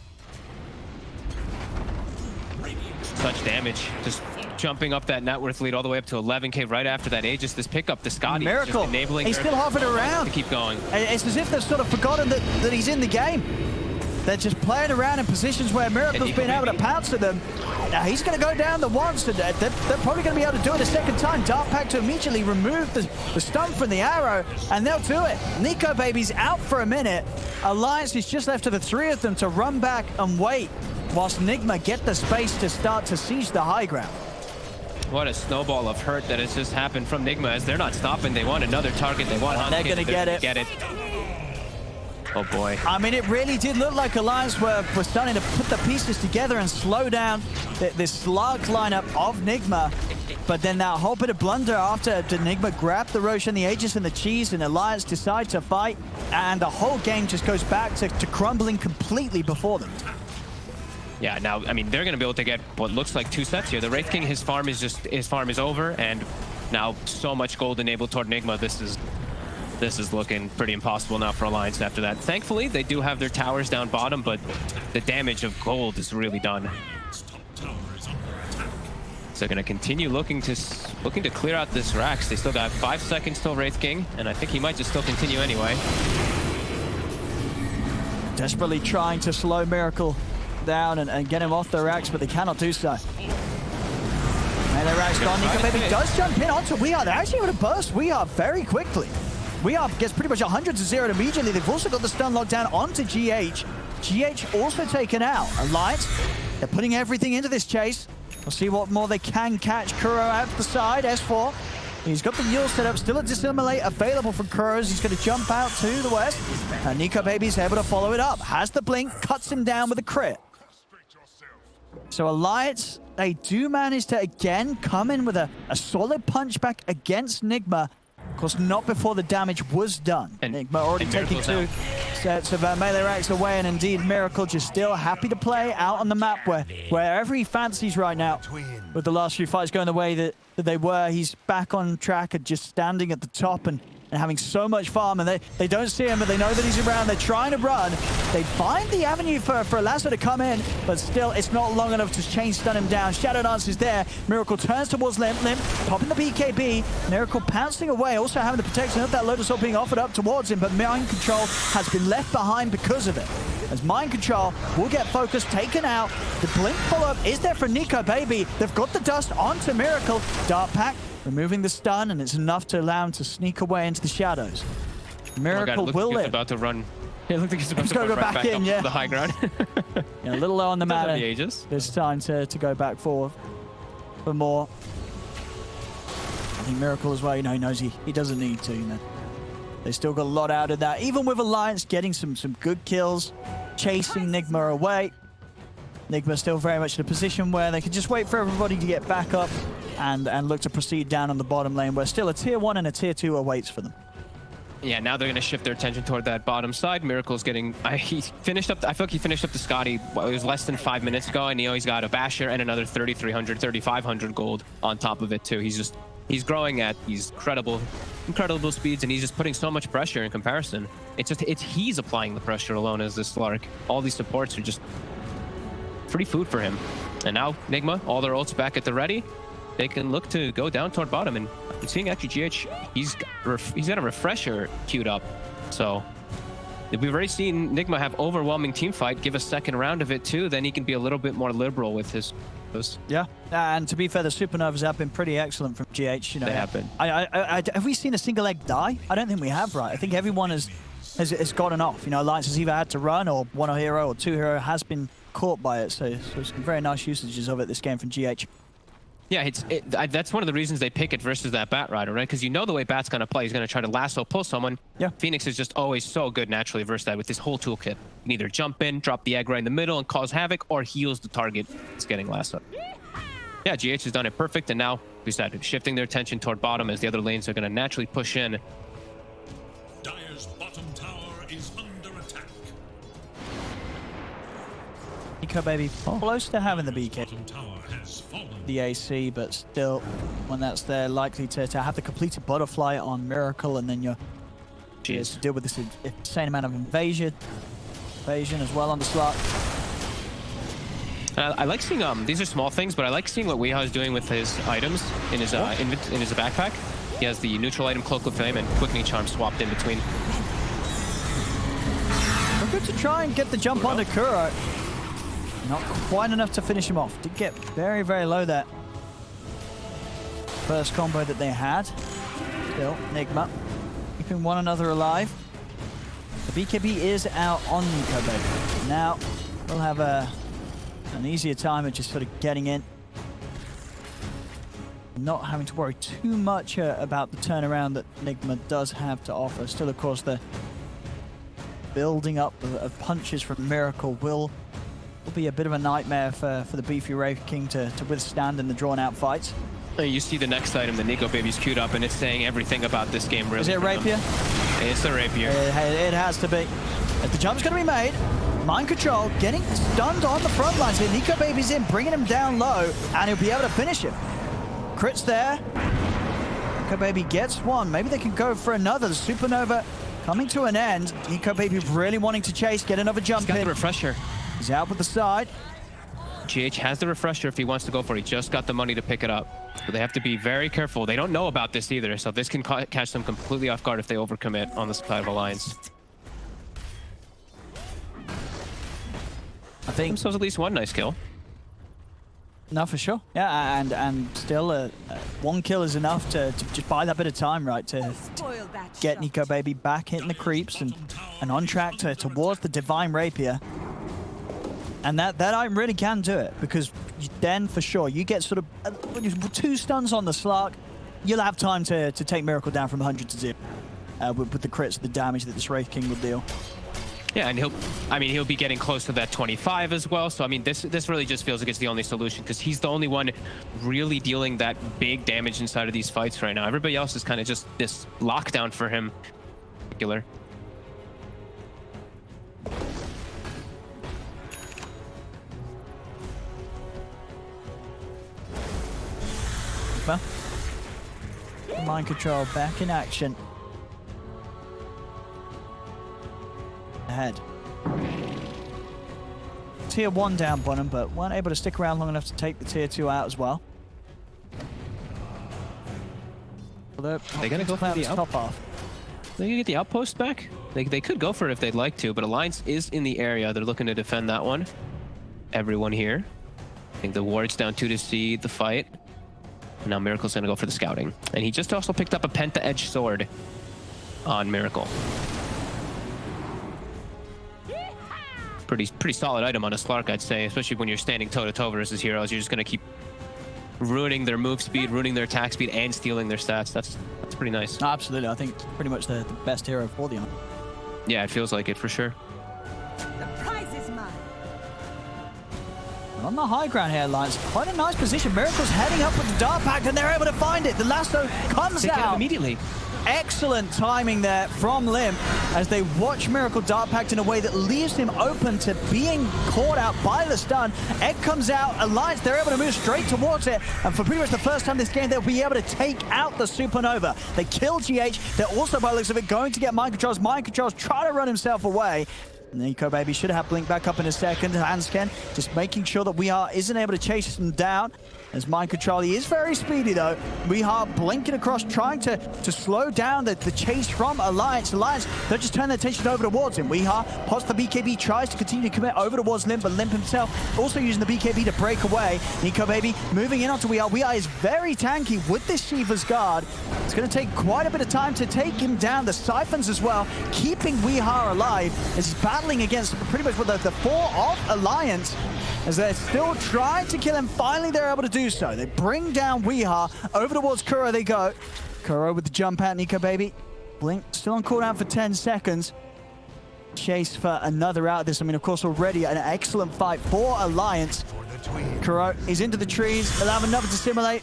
Such damage. Just jumping up that net worth lead all the way up to 11k right after that Aegis. This pickup, the Scotty, Miracle. just enabling he's still hovering around to keep going. It's as if they've sort of forgotten that he's in the game. They're just playing around in positions where Miracle's been able to pounce at them. Now he's going to go down the once, and they're probably going to be able to do it a second time. Dark Pack to immediately remove the stun from the arrow, and they'll do it. Nico Baby's out for a minute. Alliance is just left to the three of them to run back and wait whilst Nigma get the space to start to siege the high ground. What a snowball of hurt that has just happened from Nigma as they're not stopping. They want another target. They want Hunt. They're going to get it. Oh boy. I mean, it really did look like Alliance were starting to put the pieces together and slow down this Slark lineup of Nigma. But then that whole bit of blunder after Nigma grabbed the Roche and the Aegis and the Cheese, and Alliance decide to fight, and the whole game just goes back to crumbling completely before them. Yeah, now, I mean, they're going to be able to get what looks like 2 sets here. The Wraith King, his farm is over, and now so much gold enabled toward Nigma. This is looking pretty impossible now for Alliance after that. Thankfully, they do have their towers down bottom, but the damage of gold is really done. So they're going to continue looking to clear out this Rax. They still got 5 seconds till Wraith King, and I think he might just still continue anyway. Desperately trying to slow Miracle down and get him off the Rax, but they cannot do so. And the Rax gone. Nico Baby does jump in onto Weehaw. They're actually able to burst Weehaw very quickly. Weehaw gets pretty much 100 to 0 immediately. They've also got the stun locked down onto GH. GH also taken out. Alliance, they're putting everything into this chase. We'll see what more they can catch. Kuro out the side, S4. He's got the Yule set up, still a Dissimulate available from Kuro's. He's going to jump out to the west. And Nico Baby's able to follow it up. Has the blink, cuts him down with a crit. So Alliance, they do manage to again come in with a solid punchback against Nigma. Of course, not before the damage was done. And Nigma already taking 2 sets of melee racks away, and indeed Miracle just still happy to play out on the map wherever he fancies right now. With the last few fights going the way that they were, he's back on track and just standing at the top and having so much farm, and they don't see him, but they know that he's around. They're trying to run. They find the avenue for Lasso to come in, but still, it's not long enough to chain stun him down. Shadow Dance is there. Miracle turns towards Limp, popping the BKB. Miracle pouncing away, also having the protection of that Lotus Orb being offered up towards him, but Mind Control has been left behind because of it. As Mind Control will get focused, taken out. The blink follow-up is there for Nico Baby. They've got the dust onto Miracle. Dark Pack removing the stun, and it's enough to allow him to sneak away into the shadows. Miracle will live. About to run. It looked like he's about to go back up yeah. the high ground. Yeah, a little low on the matter. The Aegis. There's time to go back for more. I think Miracle as well, you know, he knows he doesn't need to, you know. They still got a lot out of that. Even with Alliance getting some good kills, chasing Nigma away. Nigma still very much in a position where they can just wait for everybody to get back up and look to proceed down on the bottom lane, where still a tier 1 and a tier 2 awaits for them. Yeah, now they're going to shift their attention toward that bottom side. Miracle's getting... he finished up... I feel like he finished up the Scotty. It was less than 5 minutes ago, and he's got a Basher and another 3,300, 3,500 gold on top of it, too. He's growing at these incredible speeds, and he's just putting so much pressure in comparison. He's applying the pressure alone as this Slark. All these supports are just free food for him. And now Nigma, all their ults back at the ready. They can look to go down toward bottom, and I'm seeing actually GH, he's got a refresher queued up. So We've already seen Nigma have overwhelming team fight. Give a second round of it too, then he can be a little bit more liberal with his. Yeah, and to be fair, the Supernovas have been pretty excellent from GH. You know, They have been. Have we seen a single egg die? I don't think we have, right? I think everyone has gotten off. You know, Alliance has either had to run, or one hero or two hero has been caught by it. So some very nice usages of it this game from GH. Yeah, that's one of the reasons they pick it versus that Bat Rider, right? Because you know the way Bat's going to play. He's going to try to lasso pull someone. Yeah. Phoenix is just always so good naturally versus that with this whole toolkit. You can either jump in, drop the egg right in the middle and cause havoc, or heals the target that's getting lassoed. Yeah, GH has done it perfect, and now we started shifting their attention toward bottom as the other lanes are going to naturally push in. Dire's bottom tower is under attack. Nico baby close to having the BK. Bottom tower has fallen. The AC, but still, when that's there, likely to have the completed butterfly on Miracle, and then you're to deal with this insane amount of invasion as well on the slot. I like seeing these are small things, but I like seeing what Weehaw is doing with his items in his backpack. He has the neutral item Cloak of Flame and Quickening Charm swapped in between. We're good to try and get the jump onto Kuro. Not quite enough to finish him off. Did get very, very low there. First combo that they had. Still, Nigma keeping one another alive. The BKB is out on Nico baby. Now we'll have an easier time of just sort of getting in. Not having to worry too much about the turnaround that Nigma does have to offer. Still, of course, the building up of punches from Miracle will be a bit of a nightmare for the beefy Wraith King to withstand in the drawn-out fights. You see the next item, the Nico baby's queued up, and it's saying everything about this game, really. Is it a Rapier? It's a Rapier. It has to be. If the jump's going to be made, Mind Control getting stunned on the front lines here. Nico baby's in, bringing him down low, and he'll be able to finish him. Crits there. Nico baby gets one. Maybe they can go for another. The Supernova coming to an end. Nico baby really wanting to chase, get another jump He's got in. the refresher. He's out with the side. GH has the refresher if he wants to go for it. He just got the money to pick it up. So they have to be very careful. They don't know about this either, so this can catch them completely off guard if they overcommit on the side of Alliance. I think themselves at least one nice kill. No, for sure. Yeah, and still one kill is enough to just buy that bit of time, right, to get Nico baby back hitting the creeps and on track towards the Divine Rapier. And that item really can do it, because then for sure you get sort of 2 stuns on the Slark. You'll have time to take Miracle down from 100 to 0 with the crits, the damage that this Wraith King will deal. Yeah, and he'll be getting close to that 25 as well. So I mean, this really just feels like it's the only solution, because he's the only one really dealing that big damage inside of these fights right now. Everybody else is kind of just this lockdown for him. Particular. Mind Control back in action. Ahead. Tier 1 down bottom, but weren't able to stick around long enough to take the Tier 2 out as well. They're gonna go for the top off. They can get the outpost back. They could go for it if they'd like to, but Alliance is in the area. They're looking to defend that one. Everyone here. I think the ward's down 2 to see the fight. Now Miracle's gonna go for the scouting. And he just also picked up a Penta-Edge sword on Miracle. Pretty solid item on a Slark, I'd say, especially when you're standing toe-to-toe versus heroes. You're just gonna keep ruining their move speed, ruining their attack speed, and stealing their stats. That's pretty nice. Absolutely, I think pretty much the best hero for the honor. Yeah, it feels like it for sure. The prize is mine. On the high ground here, Alliance, quite a nice position. Miracle's heading up with the Dark Pact, and they're able to find it. The lasso comes out immediately. Excellent timing there from Limp as they watch Miracle Dark Pact in a way that leaves him open to being caught out by the stun. Egg comes out, Alliance, they're able to move straight towards it, and for pretty much the first time this game, they'll be able to take out the Supernova. They kill GH, they're also, by the looks of it, going to get Mind Controls. Mind Controls try to run himself away. Nico Baby should have Blink back up in a second. Hansken just making sure that isn't able to chase him down. As Mind Control, he is very speedy though. Weehaw blinking across, trying to slow down the chase from Alliance. Alliance, they'll just turn their attention over towards him. Weehaw pots the BKB, tries to continue to commit over towards Limp, but Limp himself also using the BKB to break away. Nico Baby moving in onto Weehaw. Weehaw is very tanky with this Shiva's Guard. It's going to take quite a bit of time to take him down. The Siphons as well, keeping Weehaw alive as he's battling against pretty much the four of Alliance. As they're still trying to kill him, finally they're able to do so. They bring down Weehaw. Over towards Kuro they go. Kuro with the jump out, Nico Baby. Blink still on cooldown for 10 seconds. Chase for another out of this. I mean, of course, already an excellent fight for Alliance. Kuro is into the trees. They'll have another to simulate.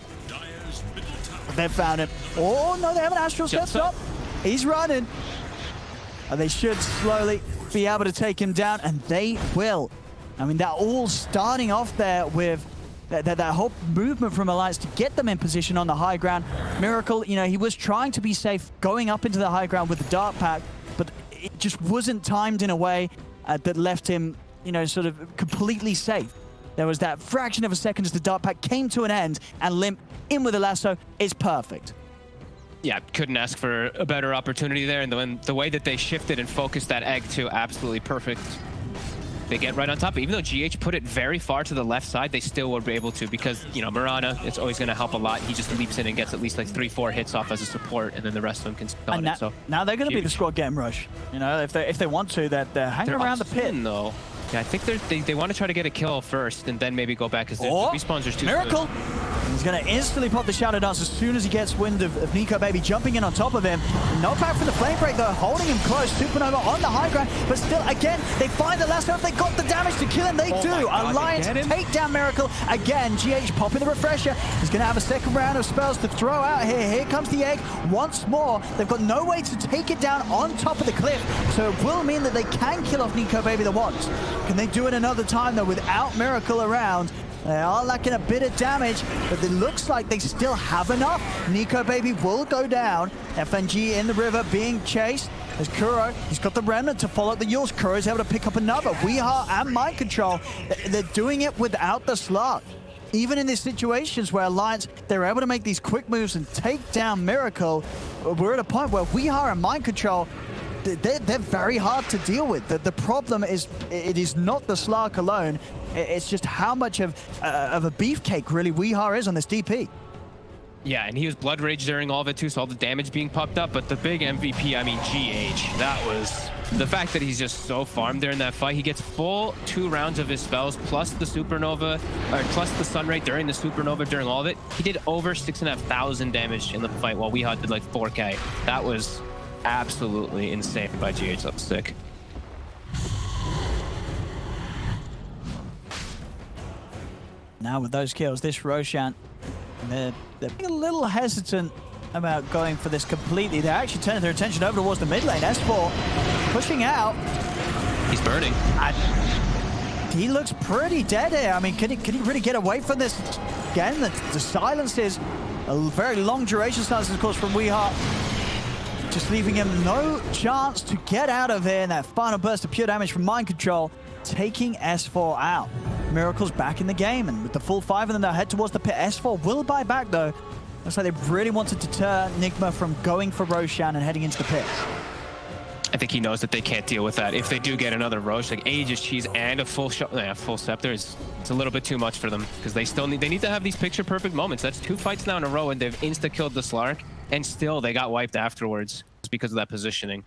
They've found him. Oh, no, they have an Astral Step. Stop. He's running. And they should slowly be able to take him down, and they will. I mean, they're all starting off there with that whole movement from Alliance to get them in position on the high ground. Miracle, you know, he was trying to be safe going up into the high ground with the Dark Pack, but it just wasn't timed in a way that left him, you know, sort of completely safe. There was that fraction of a second as the Dark Pack came to an end, and Limp in with a lasso is perfect. Yeah, couldn't ask for a better opportunity there, and the way that they shifted and focused that egg to absolutely perfect. They get right on top. Even though GH put it very far to the left side, they still were able to, because, you know, Mirana, it's always going to help a lot. He just leaps in and gets at least like 3-4 hits off as a support, and then the rest of them can stun it. So now they're going to be the squad game rush. You know, if they want to, they're hanging around the pit. Though. Yeah, I think they want to try to get a kill first and then maybe go back, because the respawns are too Miracle! He's going to instantly pop the Shadow Dance as soon as he gets wind of Nico Baby jumping in on top of him. No back from the Flame Break, though, holding him close. Supernova on the high ground, but still, again, they find the lasso. If they got the damage to kill him, they do. Alliance take down Miracle. Again, GH popping the Refresher. He's going to have a second round of spells to throw out here. Here comes the egg once more. They've got no way to take it down on top of the cliff, so it will mean that they can kill off Nico Baby the once. Can they do it another time, though, without Miracle around? They are lacking a bit of damage, but it looks like they still have enough. Nico Baby will go down. FNG in the river being chased. As Kuro, he's got the Remnant to follow the Yules. Kuro's able to pick up another. Weehaw and Mind Control, they're doing it without the slot. Even in these situations where Alliance, they're able to make these quick moves and take down Miracle, we're at a point where Weehaw and Mind Control, they're very hard to deal with. The problem is, it is not the Slark alone. It's just how much of a beefcake really Weehaw is on this DP. Yeah, and he was Blood Rage during all of it too, so all the damage being popped up. But the big MVP, I mean, GH, that was the fact that he's just so farmed there in that fight. He gets full 2 rounds of his spells, plus the Supernova, or plus the Sun Ray during the Supernova, during all of it. He did over 6,500 damage in the fight, while Weehaw did like 4K. That was absolutely insane by GH. That was sick. Now with those kills, this Roshan, they're being a little hesitant about going for this completely. They're actually turning their attention over towards the mid lane. S4 pushing out. He's burning. He looks pretty dead here. I mean, can he really get away from this? Again, the silence is a very long duration silence, of course, from Weehaw. Just leaving him no chance to get out of here. And that final burst of pure damage from Mind Control, taking S4 out. Miracle's back in the game, and with the full 5 of them, they'll head towards the pit. S4 will buy back, though. Looks like they really wanted to deter Nigma from going for Roshan and heading into the pit. I think he knows that they can't deal with that. If they do get another Roche, like Aegis Cheese and a full full Scepter, it's a little bit too much for them, because they need to have these picture-perfect moments. That's 2 fights now in a row, and they've insta-killed the Slark, and still they got wiped afterwards. It's because of that positioning.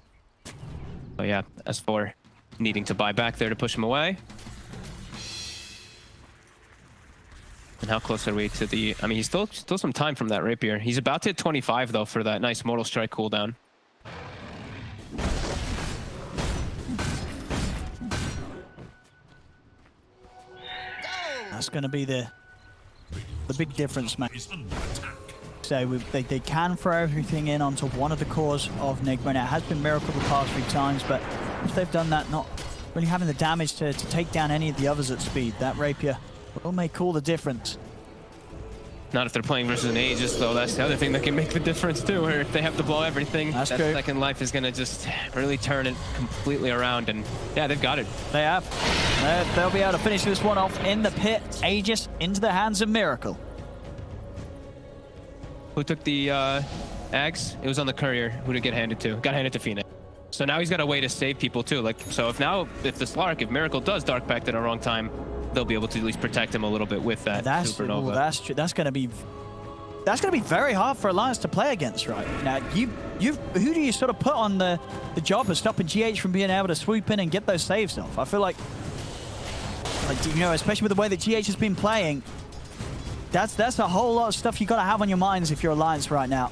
So yeah, S4 needing to buy back there to push him away. And how close are we to the... I mean, he's still some time from that Rapier. He's about to hit 25, though, for that nice Mortal Strike cooldown. That's going to be the big difference, man. So they can throw everything in onto one of the cores of Nigma, and it has been Miracle the past 3 times, but if they've done that, not really having the damage to take down any of the others at speed, that Rapier will make all the difference. Not if they're playing versus an Aegis, though. That's the other thing that can make the difference, too. Where if they have to blow everything, That's that true. second life is going to just really turn it completely around. And yeah, they've got it. They have. They'll be able to finish this one off in the pit. Aegis into the hands of Miracle. Who took the Ags? It was on the Courier. Who did it get handed to? Got handed to Phoenix. So now he's got a way to save people, too. Like, so if the Slark, if Miracle does Dark Pact at the wrong time, they'll be able to at least protect him a little bit with that Supernova. That's true. That's going to be very hard for Alliance to play against right now. Who do you sort of put on the job of stopping GH from being able to swoop in and get those saves off? I feel like you know, especially with the way that GH has been playing, that's a whole lot of stuff you got to have on your minds if you're Alliance right now.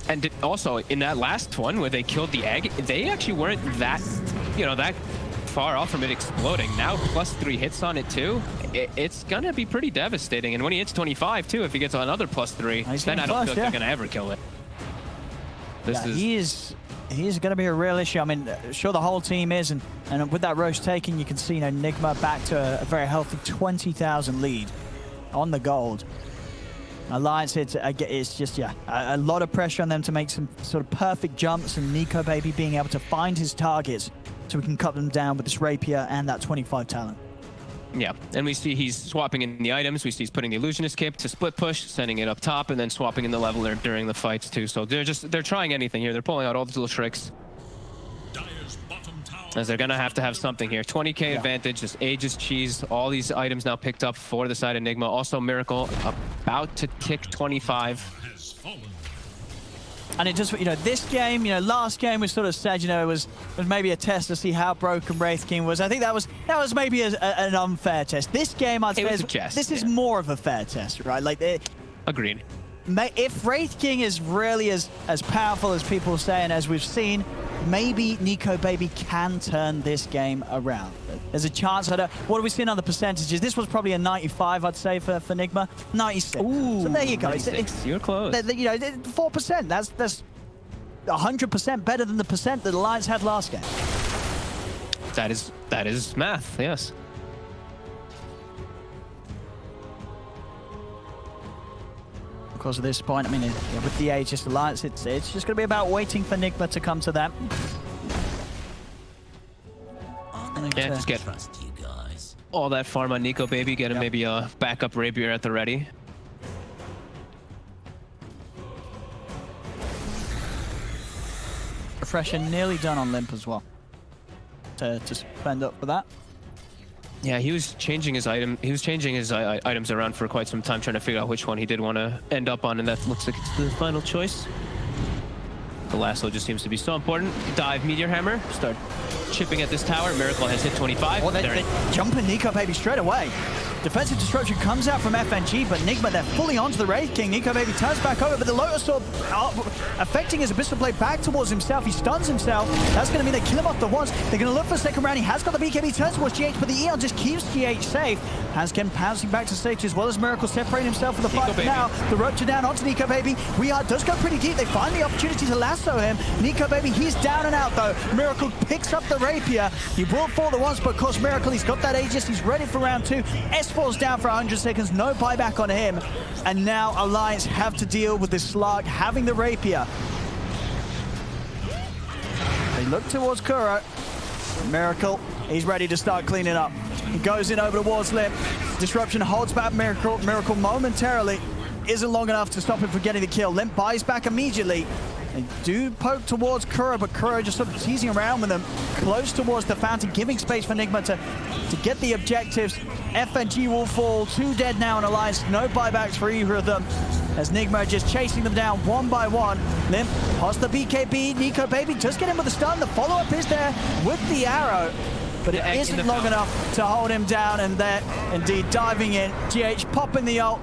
And also in that last one where they killed the egg, they actually weren't that, that far off from it exploding. Now +3 hits on it too. It's gonna be pretty devastating. And when he hits 25 too, if he gets another +3, then I don't feel like they're gonna ever kill it. He's going to be a real issue. I mean, sure, the whole team is, and with that Roche taking, you can see, Nigma back to a very healthy 20,000 lead on the gold. Alliance, it's just, a lot of pressure on them to make some sort of perfect jumps, and Nico Baby being able to find his targets so we can cut them down with this Rapier and that 25 talent. Yeah, and we see he's swapping in the items. We see he's putting the Illusionist Cape to split push, sending it up top, and then swapping in the Leveler during the fights too. So they're trying anything here. They're pulling out all these little tricks. Dire's bottom tower As they're gonna have to have something here. 20k advantage, just Aegis cheese. All these items now picked up for the side of Nigma. Also Miracle about to tick 25. has fallen. And it just, this game, last game we sort of said, it was maybe a test to see how broken Wraith King was. I think that was maybe an unfair test. This game, I'd say, this is more of a fair test, right? Like, Agreed. If Wraith King is really as powerful as people say, and as we've seen, maybe Nico Baby can turn this game around. There's a chance. What are we seeing on the percentages? This was probably a 95, I'd say, for Nigma. 96. Ooh, so there you go. You're close. 4%. That's 100% better than the percent that Alliance had last game. That is math. Yes. Because at this point, I mean, with the Aegis Alliance, it's just going to be about waiting for Nigma to come to them. Yeah, just get all that farm on Nico Baby, get him maybe a backup Rapier at the ready. Refresher nearly done on Limp as well. To spend up for that. Yeah, he was changing his items around for quite some time, trying to figure out which one he did want to end up on, and that looks like it's the final choice. The lasso just seems to be so important. Dive Meteor Hammer, start chipping at this tower. Miracle has hit 25. Oh, they're jumping Nico Baby straight away. Defensive Disruption comes out from FNG, but Nigma, they're fully onto the Wraith King. Nico Baby turns back over, but the Lotus Sword affecting his Abyssal Blade back towards himself. He stuns himself. That's going to mean they kill him off the once. They're going to look for a second round. He has got the BKB, turns towards GH, but the Eon just keeps GH safe. Hanskin pouncing back to safety, as well as Miracle separating himself from the fight. Now, the Rupture down onto Nico Baby. Does go pretty deep. They find the opportunity to lasso him. Nico Baby, he's down and out, though. Miracle picks up the Rapier. He will fall the once, but of course, Miracle, he's got that Aegis. He's ready for round 2. S4's down for 100 seconds. No buyback on him. And now Alliance have to deal with this Slark having the Rapier. They look towards Kuro. Miracle, he's ready to start cleaning up. He goes in over towards Limp. Disruption holds back Miracle. Miracle momentarily isn't long enough to stop him from getting the kill. Limp buys back immediately. They do poke towards Kuro, but Kuro just sort of teasing around with them, close towards the fountain, giving space for Nigma to get the objectives. FNG will fall, 2 dead now in Alliance, no buybacks for either of them, as Nigma just chasing them down one by one. Limp, past the BKB, Nico Baby just get him with a stun. The follow-up is there with the arrow, but it isn't long enough to hold him down, and they're indeed diving in. GH popping the ult,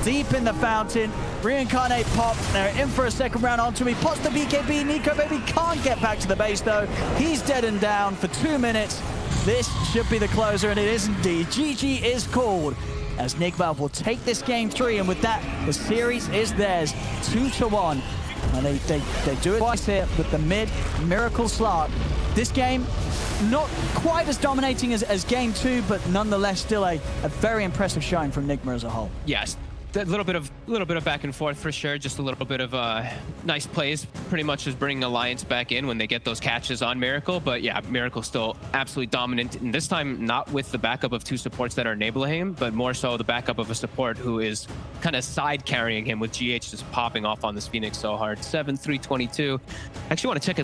deep in the fountain. Reincarnate pop. They're in for a second round onto him. He pots the BKB. Nico Baby can't get back to the base, though. He's dead and down for 2 minutes. This should be the closer, and it is indeed. GG is called, as Nigma will take this game 3, and with that, the series is theirs, 2-1. And they do it twice here with the mid Miracle Slark. This game, not quite as dominating as game 2, but nonetheless still a very impressive showing from Nigma as a whole. Yes. a little bit of back and forth for sure. Just a little bit of nice plays, pretty much just bringing Alliance back in when they get those catches on Miracle. But yeah, Miracle still absolutely dominant, and this time not with the backup of two supports that are enabling him, but more so the backup of a support who is kind of side carrying him with GH just popping off on this Phoenix so hard. 7-3-22. Actually want to check a